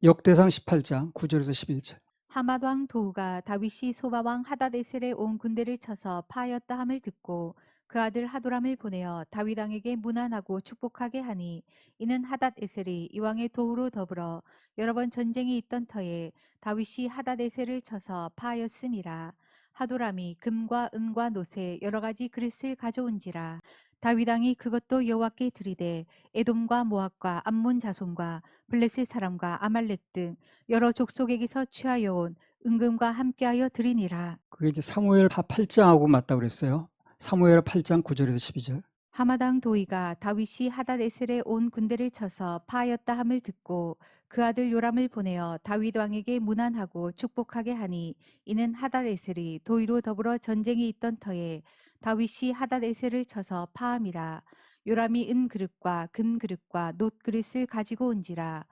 역대상 18장 9절에서 11절. 하맛 왕 도후가 다윗이 소바 왕 하다데셀에 온 군대를 쳐서 파하였다 함을 듣고 그 아들 하도람을 보내어 다윗 왕에게 문안하고 축복하게 하니, 이는 하닷에셀이 이 왕의 도후로 더불어 여러 번 전쟁이 있던 터에 다윗이 하닷에셀을 쳐서 파하였음이라. 하도람이 금과 은과 노새 여러 가지 그릇을 가져온지라. 다윗 왕이 그것도 여호와께 드리되 에돔과 모압과 암몬 자손과 블레셋 사람과 아말렉 등 여러 족속에게서 취하여 온 은금과 함께하여 드리니라. 그게 이제 사무엘 8장하고 맞다고 그랬어요. 사무엘 8장 9절에서 12절. 하마당 도이가 다윗이 하닷에셀에 온 군대를 쳐서 파하였다 함을 듣고 그 아들 요람을 보내어 다윗 왕에게 문안하고 축복하게 하니, 이는 하닷에셀이 도이로 더불어 전쟁이 있던 터에 다윗이 하닷에셀을 쳐서 파함이라. 요람이 은 그릇과 금 그릇과 놋 그릇을 가지고 온지라.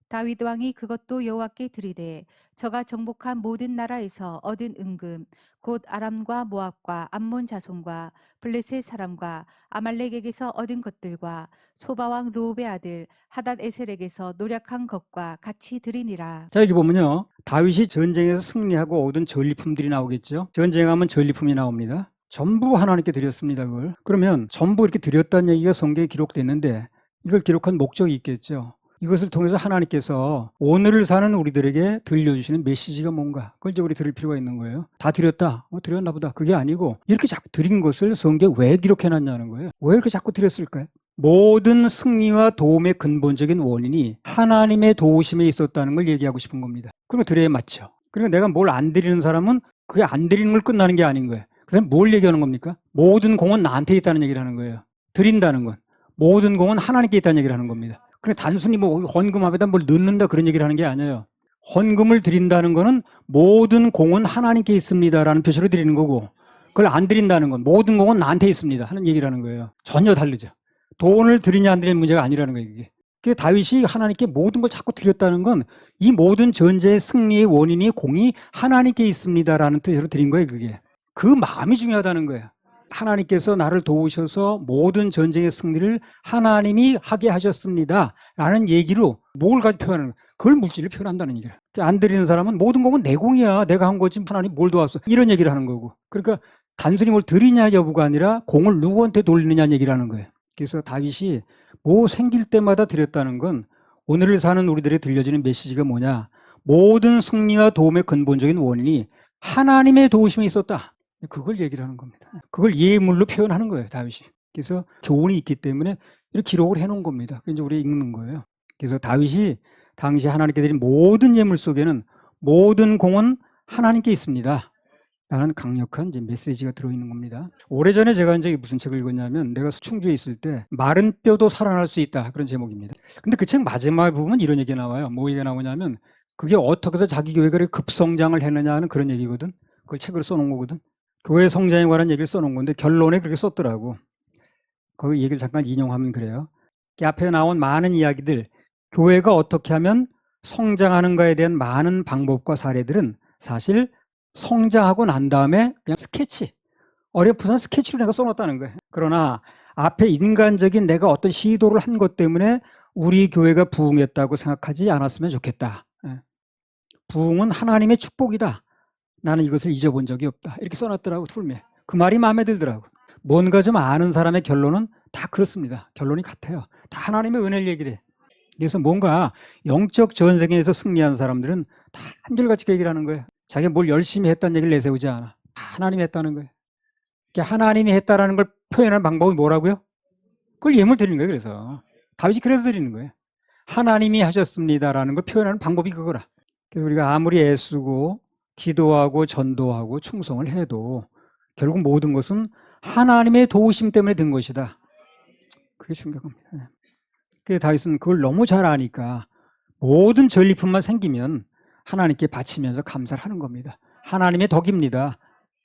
다윗 왕이 그것도 여호와께 드리되 저가 정복한 모든 나라에서 얻은 은금 곧 아람과 모압과 암몬 자손과 블레셋 사람과 아말렉에게서 얻은 것들과 소바왕 르홉의 아들 하닷에셀에게서 노력한 것과 같이 드리니라. 자, 여기 보면요, 다윗이 전쟁에서 승리하고 얻은 전리품들이 나오겠죠. 전쟁하면 전리품이 나옵니다. 전부 하나님께 드렸습니다. 그걸. 그러면 전부 이렇게 드렸다는 얘기가 성경에 기록됐는데 이걸 기록한 목적이 있겠죠. 이것을 통해서 하나님께서 오늘을 사는 우리들에게 들려주시는 메시지가 뭔가, 그걸 이제 우리 들을 필요가 있는 거예요. 다 드렸다, 드렸나 보다. 그게 아니고 이렇게 자꾸 드린 것을 성경에 왜 기록해놨냐는 거예요. 왜 이렇게 자꾸 드렸을까요? 모든 승리와 도움의 근본적인 원인이 하나님의 도우심에 있었다는 걸 얘기하고 싶은 겁니다. 그럼 드려야 맞죠. 그러니까 내가 뭘 안 드리는 사람은 그게 안 드리는 걸 끝나는 게 아닌 거예요. 그 사람 뭘 얘기하는 겁니까? 모든 공은 나한테 있다는 얘기를 하는 거예요. 드린다는 건 모든 공은 하나님께 있다는 얘기를 하는 겁니다. 그래, 단순히 뭐 헌금 앞에다 뭘 넣는다 그런 얘기를 하는 게 아니에요. 헌금을 드린다는 거는 모든 공은 하나님께 있습니다라는 표시로 드리는 거고, 그걸 안 드린다는 건 모든 공은 나한테 있습니다 하는 얘기를 하는 거예요. 전혀 다르죠. 돈을 드리냐 안 드리냐 문제가 아니라는 거예요. 이게. 그 다윗이 하나님께 모든 걸 자꾸 드렸다는 건 이 모든 전쟁의 승리의 원인이 공이 하나님께 있습니다라는 뜻으로 드린 거예요. 그게. 그 마음이 중요하다는 거예요. 하나님께서 나를 도우셔서 모든 전쟁의 승리를 하나님이 하게 하셨습니다 라는 얘기로 뭘 가지고 표현하는 거예요. 그걸 물질을 표현한다는 얘기예요. 안 드리는 사람은 모든 공은 내 공이야, 내가 한 거지 하나님 뭘 도왔어, 이런 얘기를 하는 거고. 그러니까 단순히 뭘 드리냐 여부가 아니라 공을 누구한테 돌리느냐는 얘기를 하는 거예요. 그래서 다윗이 뭐 생길 때마다 드렸다는 건 오늘을 사는 우리들에게 들려지는 메시지가 뭐냐, 모든 승리와 도움의 근본적인 원인이 하나님의 도우심이 있었다, 그걸 얘기를 하는 겁니다. 그걸 예물로 표현하는 거예요, 다윗이. 그래서 교훈이 있기 때문에 이렇게 기록을 해놓은 겁니다. 그게 이제 우리 읽는 거예요. 그래서 다윗이 당시 하나님께 드린 모든 예물 속에는 모든 공은 하나님께 있습니다 라는 강력한 이제 메시지가 들어있는 겁니다. 오래전에 제가 이제 무슨 책을 읽었냐면, 내가 충주에 있을 때 마른 뼈도 살아날 수 있다, 그런 제목입니다. 근데 그 책 마지막 부분 이런 얘기가 나와요. 뭐 얘기가 나오냐면, 그게 어떻게 해서 자기 교회가 급성장을 했느냐 하는 그런 얘기거든. 그걸 책으로 써놓은 거거든. 교회 성장에 관한 얘기를 써놓은 건데 결론에 그렇게 썼더라고. 그 얘기를 잠깐 인용하면 그래요. 그 앞에 나온 많은 이야기들, 교회가 어떻게 하면 성장하는가에 대한 많은 방법과 사례들은 사실 성장하고 난 다음에 그냥 스케치, 어렴풋한 스케치로 내가 써놨다는 거예요. 그러나 앞에 인간적인 내가 어떤 시도를 한 것 때문에 우리 교회가 부흥했다고 생각하지 않았으면 좋겠다. 부흥은 하나님의 축복이다, 나는 이것을 잊어본 적이 없다, 이렇게 써놨더라고, 툴메. 그 말이 마음에 들더라고. 뭔가 좀 아는 사람의 결론은 다 그렇습니다. 결론이 같아요. 다 하나님의 은혜를 얘기를 해. 그래서 뭔가 영적 전쟁에서 승리한 사람들은 다 한결같이 얘기를 하는 거예요. 자기가 뭘 열심히 했다는 얘기를 내세우지 않아. 다 하나님이 했다는 거예요. 하나님이 했다는 걸 표현하는 방법이 뭐라고요? 그걸 예물 드리는 거예요. 그래서 다윗이 그래서 드리는 거예요. 하나님이 하셨습니다라는 걸 표현하는 방법이 그거라. 그래서 우리가 아무리 애쓰고 기도하고 전도하고 충성을 해도 결국 모든 것은 하나님의 도우심 때문에 된 것이다. 그게 중요한 겁니다. 그래서 다윗은 그걸 너무 잘 아니까 모든 전리품만 생기면 하나님께 바치면서 감사를 하는 겁니다. 하나님의 덕입니다.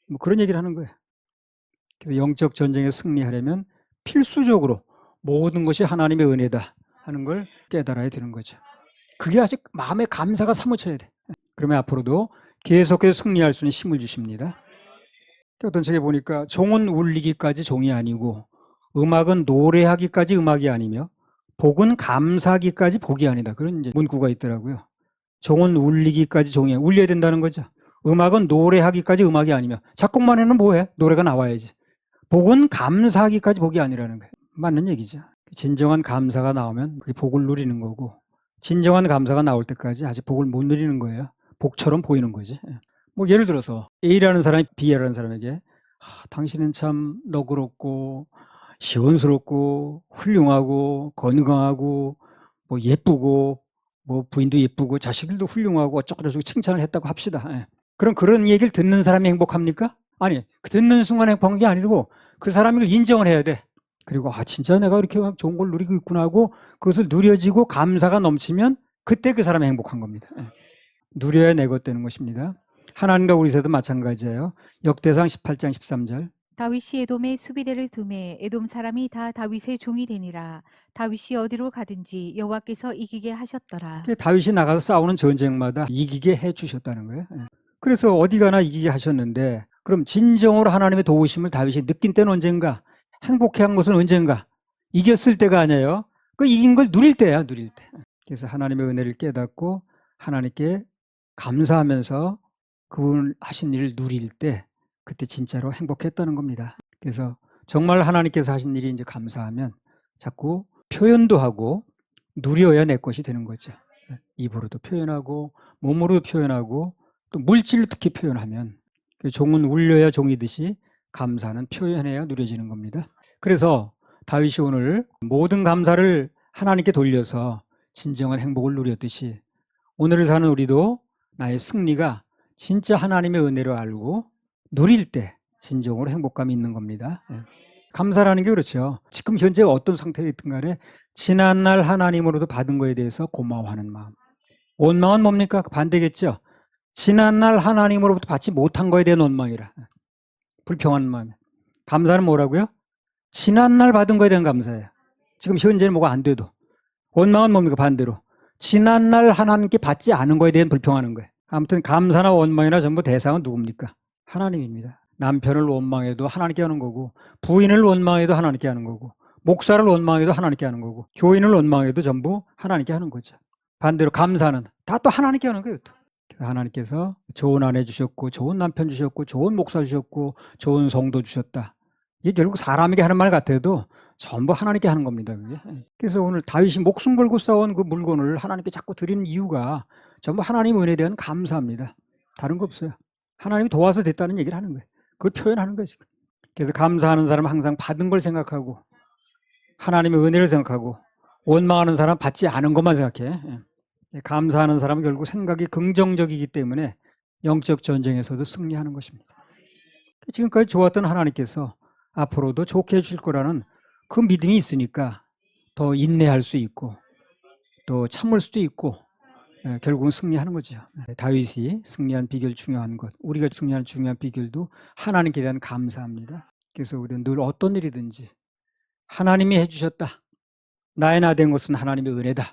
뭐 그런 얘기를 하는 거예요. 그래서 영적 전쟁에 승리하려면 필수적으로 모든 것이 하나님의 은혜다 하는 걸 깨달아야 되는 거죠. 그게 아직 마음의 감사가 사무쳐야 돼. 그러면 앞으로도 계속해서 승리할 수 있는 힘을 주십니다. 어떤 책에 보니까 종은 울리기까지 종이 아니고 음악은 노래하기까지 음악이 아니며 복은 감사하기까지 복이 아니다, 그런 이제 문구가 있더라고요. 종은 울리기까지 종이야. 울려야 된다는 거죠. 음악은 노래하기까지 음악이 아니며 작곡만 해는 뭐해? 노래가 나와야지. 복은 감사하기까지 복이 아니라는 거예요. 맞는 얘기죠. 진정한 감사가 나오면 그게 복을 누리는 거고 진정한 감사가 나올 때까지 아직 복을 못 누리는 거예요. 복처럼 보이는 거지. 뭐 예를 들어서 A라는 사람이 B라는 사람에게 당신은 참 너그럽고 시원스럽고 훌륭하고 건강하고 뭐 예쁘고 뭐 부인도 예쁘고 자식들도 훌륭하고 어쩌고저쩌고 칭찬을 했다고 합시다. 예. 그럼 그런 얘기를 듣는 사람이 행복합니까? 아니, 그 듣는 순간 행복한 게 아니고 그 사람이 그걸 인정을 해야 돼. 그리고 진짜 내가 이렇게 좋은 걸 누리고 있구나 하고 그것을 누려지고 감사가 넘치면 그때 그 사람이 행복한 겁니다. 예. 누려야 내 것 되는 것입니다. 하나님과 우리 세도 마찬가지예요. 역대상 18장 13절. 다윗이 에돔의 수비대를 두매 에돔 사람이 다 다윗의 종이 되니라. 다윗이 어디로 가든지 여호와께서 이기게 하셨더라. 다윗이 나가서 싸우는 전쟁마다 이기게 해 주셨다는 거예요. 예. 그래서 어디 가나 이기게 하셨는데 그럼 진정으로 하나님의 도우심을 다윗이 느낀 때는 언젠가? 행복해한 것은 언젠가? 이겼을 때가 아니에요. 그 이긴 걸 누릴 때야, 누릴 때. 그래서 하나님의 은혜를 깨닫고 하나님께 감사하면서 그분 하신 일을 누릴 때 그때 진짜로 행복했다는 겁니다. 그래서 정말 하나님께서 하신 일이 이제 감사하면 자꾸 표현도 하고 누려야 내 것이 되는 거죠. 입으로도 표현하고 몸으로도 표현하고 또 물질로 특히 표현하면 종은 울려야 종이듯이 감사는 표현해야 누려지는 겁니다. 그래서 다윗이 오늘 모든 감사를 하나님께 돌려서 진정한 행복을 누렸듯이 오늘을 사는 우리도 나의 승리가 진짜 하나님의 은혜로 알고 누릴 때 진정으로 행복감이 있는 겁니다. 감사라는 게 그렇죠. 지금 현재 어떤 상태에 있든 간에 지난날 하나님으로도 받은 거에 대해서 고마워하는 마음. 원망은 뭡니까? 반대겠죠. 지난날 하나님으로부터 받지 못한 거에 대한 원망이라. 불평하는 마음. 감사는 뭐라고요? 지난날 받은 거에 대한 감사예요. 지금 현재는 뭐가 안 돼도. 원망은 뭡니까? 반대로. 지난날 하나님께 받지 않은 거에 대한 불평하는 거예요. 아무튼 감사나 원망이나 전부 대상은 누굽니까? 하나님입니다. 남편을 원망해도 하나님께 하는 거고 부인을 원망해도 하나님께 하는 거고 목사를 원망해도 하나님께 하는 거고 교인을 원망해도 전부 하나님께 하는 거죠. 반대로 감사는 다 또 하나님께 하는 거예요. 또. 하나님께서 좋은 아내 주셨고 좋은 남편 주셨고 좋은 목사 주셨고 좋은 성도 주셨다. 이게 결국 사람에게 하는 말 같아도 전부 하나님께 하는 겁니다. 그게. 그래서 오늘 다윗이 목숨 걸고 싸운 그 물건을 하나님께 자꾸 드리는 이유가 전부 하나님 은혜에 대한 감사합니다. 다른 거 없어요. 하나님이 도와서 됐다는 얘기를 하는 거예요. 그걸 표현하는 거예요. 지금. 그래서 감사하는 사람은 항상 받은 걸 생각하고 하나님의 은혜를 생각하고 원망하는 사람은 받지 않은 것만 생각해. 감사하는 사람은 결국 생각이 긍정적이기 때문에 영적 전쟁에서도 승리하는 것입니다. 지금까지 좋았던 하나님께서 앞으로도 좋게 해주실 거라는 그 믿음이 있으니까 더 인내할 수 있고 또 참을 수도 있고 결국은 승리하는 거죠. 다윗이 승리한 비결 중요한 것, 우리가 승리한 중요한 비결도 하나님께 대한 감사합니다. 그래서 우리는 늘 어떤 일이든지 하나님이 해주셨다. 나의 나 된 것은 하나님의 은혜다.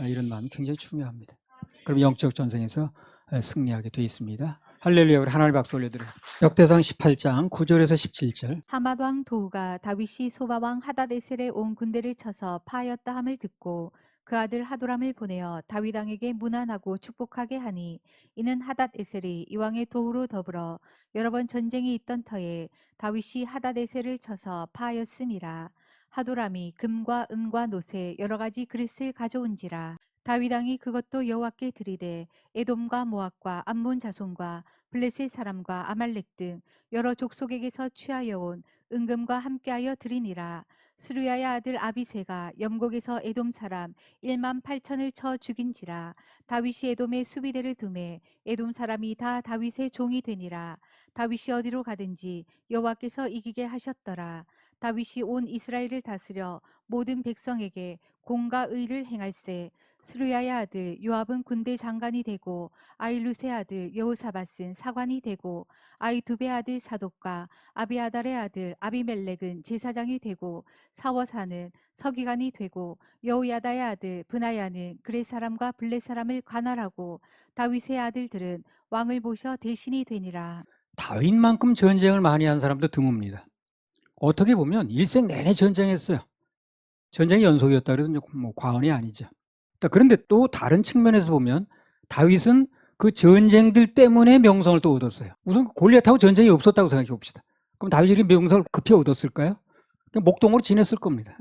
이런 마음이 굉장히 중요합니다. 그럼 영적 전쟁에서 승리하게 되어 있습니다. 할렐루야. 우리 하나님 박수 올려드려요. 역대상 18장 9절에서 17절. 하맛 왕 도후가 다윗이 소바 왕 하다데셀에 온 군대를 쳐서 파하였다 함을 듣고 그 아들 하도람을 보내어 다윗 왕에게 문안하고 축복하게 하니 이는 하닷에셀이 이왕의 도후로 더불어 여러 번 전쟁이 있던 터에 다윗이 하닷에셀을 쳐서 파하였음이라. 하도람이 금과 은과 노새 여러 가지 그릇을 가져온지라. 다윗 왕이 그것도 여호와께 드리되 에돔과 모압과 암몬 자손과 블레셋 사람과 아말렉 등 여러 족속에게서 취하여 온 은금과 함께하여 드리니라. 스루야의 아들 아비새가 염곡에서 에돔 사람 1만 8천을 쳐 죽인지라. 다윗이 에돔의 수비대를 두매 에돔 사람이 다 다윗의 종이 되니라. 다윗이 어디로 가든지 여호와께서 이기게 하셨더라. 다윗이 온 이스라엘을 다스려 모든 백성에게 공과 의를 행할세. 스루야의 아들 요압은 군대 장관이 되고 아일루의 아들 여호사밧은 사관이 되고 아이두베 아들 사독과 아비아달의 아들 아비멜렉은 제사장이 되고 사워사는 서기관이 되고 여호야다의 아들 브나야는 그렛 사람과 블렛 사람을 관할하고 다윗의 아들들은 왕을 모셔 대신이 되니라. 다윗만큼 전쟁을 많이 한 사람도 드뭅니다. 어떻게 보면 일생 내내 전쟁했어요. 전쟁의 연속이었다 그래도 뭐 과언이 아니죠. 그런데 또 다른 측면에서 보면 다윗은 그 전쟁들 때문에 명성을 또 얻었어요. 우선 골리앗하고 전쟁이 없었다고 생각해 봅시다. 그럼 다윗이 이렇게 명성을 급히 얻었을까요? 그냥 목동으로 지냈을 겁니다.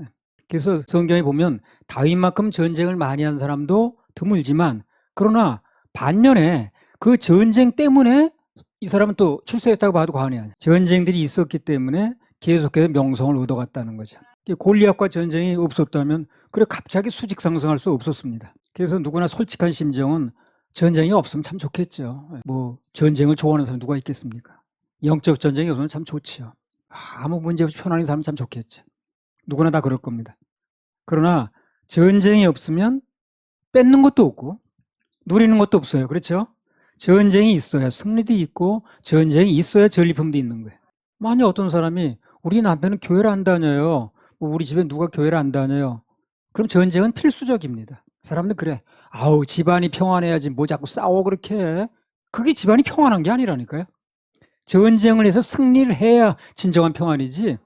그래서 성경에 보면 다윗만큼 전쟁을 많이 한 사람도 드물지만, 그러나 반면에 그 전쟁 때문에 이 사람은 또 출세했다고 봐도 과언이 아니에요. 전쟁들이 있었기 때문에 계속해서 명성을 얻어갔다는 거죠. 골리앗과 전쟁이 없었다면 그래 갑자기 수직 상승할 수 없었습니다. 그래서 누구나 솔직한 심정은 전쟁이 없으면 참 좋겠죠. 뭐 전쟁을 좋아하는 사람 누가 있겠습니까? 영적 전쟁이 없으면 참 좋지요. 아무 문제 없이 편안히 살면 참 좋겠죠. 누구나 다 그럴 겁니다. 그러나 전쟁이 없으면 뺏는 것도 없고 누리는 것도 없어요. 그렇죠? 전쟁이 있어야 승리도 있고 전쟁이 있어야 전리품도 있는 거예요. 만약 어떤 사람이 우리 남편은 교회를 안 다녀요. 뭐 우리 집에 누가 교회를 안 다녀요. 그럼 전쟁은 필수적입니다. 사람들 그래. 아우 집안이 평안해야지 뭐 자꾸 싸워 그렇게 해. 그게 집안이 평안한 게 아니라니까요. 전쟁을 해서 승리를 해야 진정한 평안이지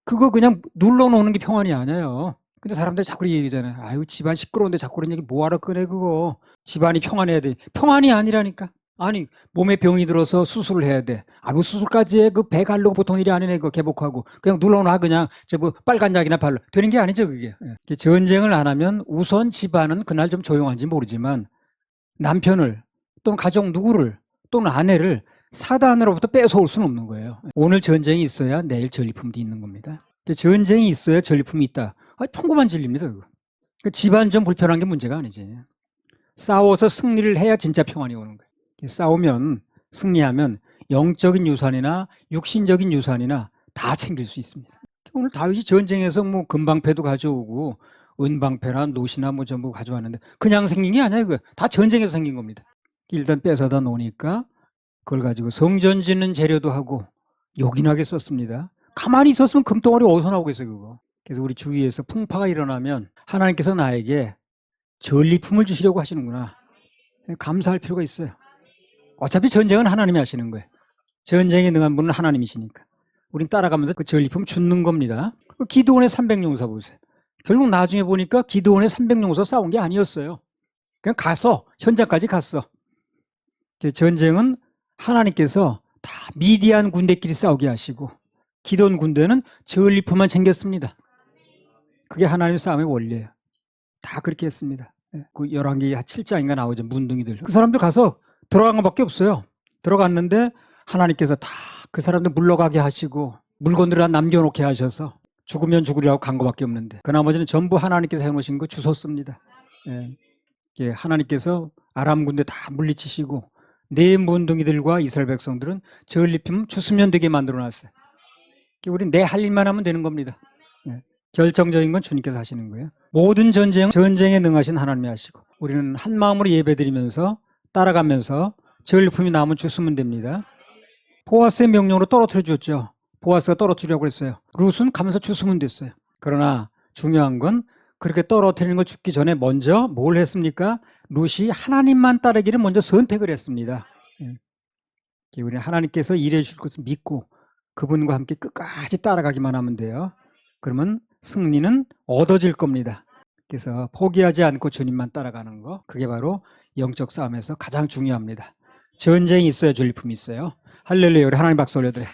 그거 그냥 눌러놓는 게 평안이 아니에요. 근데 사람들이 자꾸 얘기하잖아요. 아유 집안 시끄러운데 자꾸 그런 얘기 뭐하러 꺼내 그거. 집안이 평안해야 돼. 평안이 아니라니까. 아니 몸에 병이 들어서 수술을 해야 돼. 아 뭐 수술까지 해. 그 배 가려고 보통 일이 아니네. 그거 개복하고 그냥 눌러놔 그냥 저 뭐 빨간 약이나 발로 되는 게 아니죠 그게. 전쟁을 안 하면 우선 집안은 그날 좀 조용한지 모르지만 남편을 또는 가족 누구를 또는 아내를 사단으로부터 뺏어올 수는 없는 거예요. 오늘 전쟁이 있어야 내일 전리품도 있는 겁니다. 전쟁이 있어야 전리품이 있다. 평범한 진리입니다. 그거. 집안 좀 불편한 게 문제가 아니지. 싸워서 승리를 해야 진짜 평안이 오는 거예요. 싸우면 승리하면 영적인 유산이나 육신적인 유산이나 다 챙길 수 있습니다. 오늘 다윗이 전쟁에서 뭐 금방패도 가져오고 은방패나 노시나 뭐 전부 가져왔는데 그냥 생긴 게 아니에요. 그거 다 전쟁에서 생긴 겁니다. 일단 뺏어다 놓으니까 그걸 가지고 성전 짓는 재료도 하고 요긴하게 썼습니다. 가만히 있었으면 금덩어리 어디서 나오겠어요 그거. 그래서 우리 주위에서 풍파가 일어나면 하나님께서 나에게 전리품을 주시려고 하시는구나. 감사할 필요가 있어요. 어차피 전쟁은 하나님이 하시는 거예요. 전쟁에 능한 분은 하나님이시니까. 우린 따라가면서 그 전리품 주는 겁니다. 기드온의 300용사 보세요. 결국 나중에 보니까 기드온의 300용사 싸운 게 아니었어요. 그냥 가서 현장까지 갔어. 전쟁은 하나님께서 다 미디안 군대끼리 싸우게 하시고 기드온 군대는 전리품만 챙겼습니다. 그게 하나님의 싸움의 원리예요. 다 그렇게 했습니다. 그 11개 7장인가 나오죠. 문둥이들. 그 사람들 가서 들어간 것밖에 없어요. 들어갔는데 하나님께서 다 그 사람들 물러가게 하시고 물건들을 다 남겨놓게 하셔서 죽으면 죽으리라고 간 것밖에 없는데 그 나머지는 전부 하나님께서 해놓으신 거 주웠습니다. 하나님께서 아람 군대 다 물리치시고 네 문둥이들과 이스라엘 백성들은 전리품 주스면 되게 만들어놨어요. 우리 내 할 일만 하면 되는 겁니다. 결정적인 건 주님께서 하시는 거예요. 모든 전쟁에 능하신 하나님이 하시고 우리는 한 마음으로 예배드리면서 따라가면서 전리품이 남으면 주스면 됩니다. 보아스의 명령으로 떨어뜨려 줬죠. 보아스가 떨어뜨리려고 했어요. 룻은 가면서 주스면 됐어요. 그러나 중요한 건 그렇게 떨어뜨리는 걸 죽기 전에 먼저 뭘 했습니까? 룻이 하나님만 따르기를 먼저 선택을 했습니다. 우리는 하나님께서 일해 주실 것을 믿고 그분과 함께 끝까지 따라가기만 하면 돼요. 그러면 승리는 얻어질 겁니다. 그래서 포기하지 않고 주님만 따라가는 거, 그게 바로 영적 싸움에서 가장 중요합니다. 전쟁이 있어야 전리품이 있어요. 할렐루야. 우리 하나님 박수 올려드려요.